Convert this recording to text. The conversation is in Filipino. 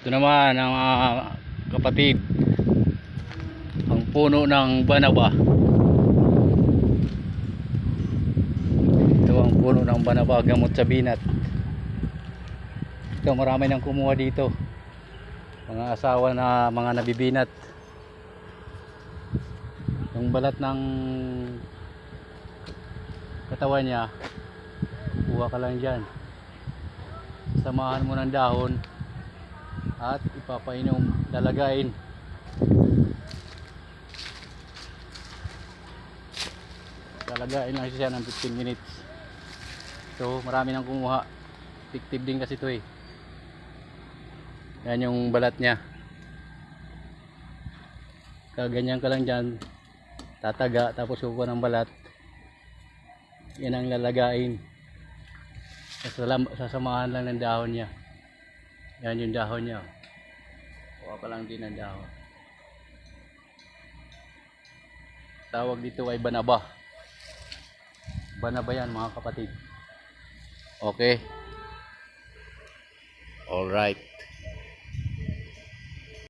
Ito naman ang kapatid, ang puno ng banaba. Ito ang puno ng banaba, gamot sa binat. Ito, marami nang kumuha dito, mga asawa na mga nabibinat. Yung balat ng katawan niya, kuha ka lang dyan, samahan mo ng dahon at ipapainom, lalagain. Lalagain lang siya ng 15 minutes. So marami nang kumuha, effective din kasi ito eh. Yan yung balat niya, kaganyan ka lang dyan, tataga, tapos kukuha ng balat, yan ang lalagain, sasamahan lang ng dahon niya. Yan yung dahon niya, kuha ka lang din ng dahon. Tawag dito ay banaba. Banaba yan mga kapatid. Okay, alright.